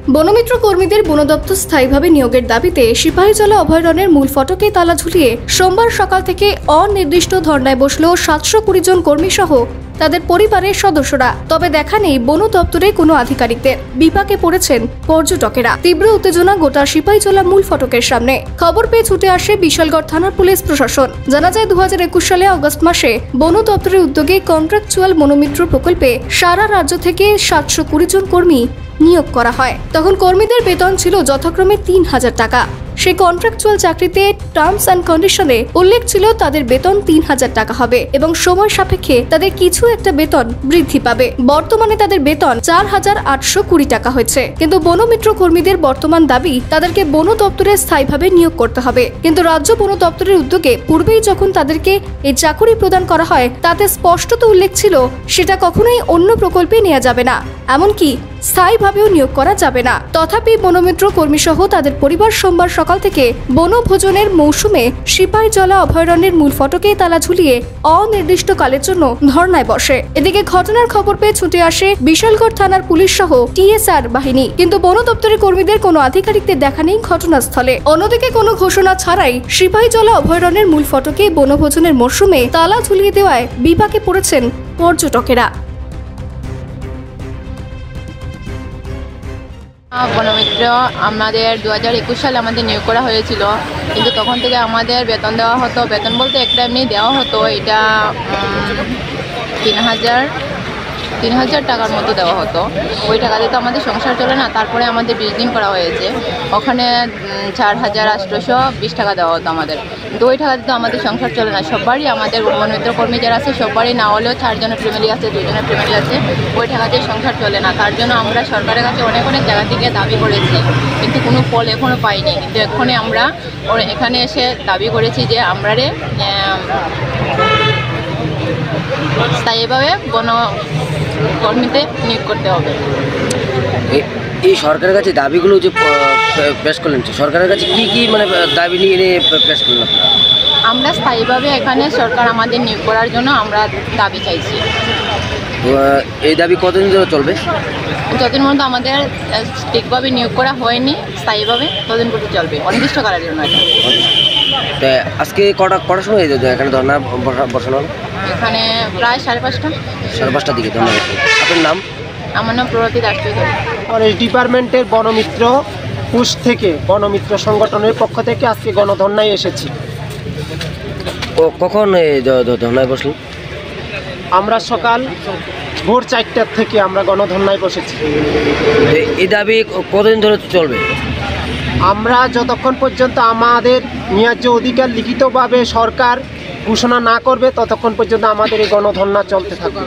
বনমিত্র কর্মীদের বন দপ্তর স্থায়ীভাবে নিয়োগের দাবিতে সিপাহীজলা অভয়ারণ্যের মূল ফটকে তালা ঝুলিয়ে সোমবার সকাল থেকে অনির্দিষ্ট ধর্নায় বসল 720 জন কর্মী সহ তাদের পরিবারের সদস্যরা। তবে দেখা নেই বন দপ্তরে কোনো আধিকারিকদের। বিপাকে পড়েছেন পর্যটকেরা। তীব্র উত্তেজনা গোটা সিপাহীজলা মূল ফটকের সামনে। খবর পেয়ে ছুটে আসে বিশালগড় থানার পুলিশ প্রশাসন। জানা যায় 2021 সালে আগস্ট মাসে বন দপ্তরের উদ্যোগে কন্ট্রাকচুয়াল বনমিত্র প্রকল্পে সারা রাজ্য থেকে 720 জন কর্মী নিয়োগ করা হয়। তখন কর্মীদের বেতন ছিল যথাক্রমে 3000 টাকা। সেই কন্ট্রাকচুয়াল চাকরিতে টার্মস অ্যান্ড কন্ডিশনে উল্লেখ ছিল তাদের বেতন 3000 টাকা হবে এবং সময় সাপেক্ষে তাদের কিছু একটা বেতন বৃদ্ধি পাবে। বর্তমানে তাদের বেতন 4820 টাকা হয়েছে। কিন্তু বনমিত্র কর্মীদের বর্তমান দাবি তাদেরকে বন দপ্তরে স্থায়ীভাবে নিয়োগ করতে হবে। কিন্তু রাজ্য বন দপ্তরের উদ্যোগে পূর্বেই যখন তাদেরকে এই চাকরি প্রদান করা হয় তাতে স্পষ্টত উল্লেখ ছিল সেটা কখনোই অন্য প্রকল্পে নেওয়া যাবে না, এমনকি স্থায়ীভাবেও নিয়োগ করা যাবে না। তথাপি বনমিত্র কর্মী সহ তাদের পরিবার সোমবার সকাল থেকে বনভোজনের মৌসুমে সিপাহীজলা অভয়ারণ্যের মূল ফটকে তালা ঝুলিয়ে অনির্দিষ্টকালের জন্য ধর্নায় বসে। এদিকে ঘটনার খবর পেয়ে ছুটে আসে বিশালগড় থানার পুলিশ সহ টিএসআর বাহিনী, কিন্তু বন দপ্তরের কর্মীদের কোনো আধিকারিকদের দেখা নেই ঘটনাস্থলে। অন্যদিকে কোনো ঘোষণা ছাড়াই সিপাহীজলা অভয়ারণ্যের মূল ফটকে বনভোজনের মরশুমে তালা ঝুলিয়ে দেওয়ায় বিপাকে পড়েছেন পর্যটকেরা। বনমিত্র আমাদের 2021 সালে আমাদের নিয়োগ করা হয়েছিল, কিন্তু তখন থেকে আমাদের বেতন দেওয়া হতো। বেতন বলতে একটা এমনি দেওয়া হতো, এটা 3000 টাকার মতো দেওয়া হতো। ওই টাকা দিয়ে তো আমাদের সংসার চলে না। তারপরে আমাদের 20 দিন করা হয়েছে, ওখানে 4820 টাকা দেওয়া হতো আমাদের। কিন্তু ওই টাকা দিয়ে তো আমাদের সংসার চলে না। সবারই আমাদের বনমিত্র কর্মী যারা আছে সবারই না হলেও 4 জনের ফ্যামিলি আছে, 2 জনের ফ্যামিলি আছে, ওই টাকা দিয়ে সংসার চলে না। তার জন্য আমরা সরকারের কাছে অনেক জায়গা থেকে দাবি করেছি, কিন্তু কোনো ফল এখনও পাইনি। কিন্তু এখনই আমরা এখানে এসে দাবি করেছি যে আমরা স্থায়ীভাবে বনকর্মীতে নিয়োগ করতে হবে। এই সরকারের কাছে দাবিগুলো যে পেশ করলেন, সরকারের কাছে কি মানে দাবি নিয়ে পেশ করলেন? আমরা স্থায়ীভাবে এখানে সরকার আমাদের নিয়োগ করার জন্য আমরা দাবি চাইছি। এই দাবি কতদিন ধরে চলবে? যতদিন পর্যন্ত আমাদের ঠিকভাবে নিয়োগ করা হয়নি স্থায়ীভাবে ততদিন পর্যন্ত চলবে, অনির্দিষ্টকালের জন্য। এটা আজকে কটার সময় এখানে ধর্না বসানো হবে? এখানে প্রায় 5:30। 5:30 দিকে। ধন্যবাদ। আপনার নাম? আমার নাম প্রগতি দাস। ফরেস্ট ডিপার্টমেন্টের বনমিত্র পুশ থেকে বনমিত্র সংগঠনের পক্ষ থেকে আজকে গণধর্নায় এসেছি। কখন ধর্নায় বসলেন? আমরা সকাল ভোর 4টার থেকে আমরা গণধর্নায় বসেছি। এই দাবি কতদিন ধরে চলবে? আমরা যতক্ষণ পর্যন্ত আমাদের ন্যায্য অধিকার লিখিতভাবে সরকার ঘোষণা না করবে ততক্ষণ পর্যন্ত আমাদের এই গণধর্না চলতে থাকবে।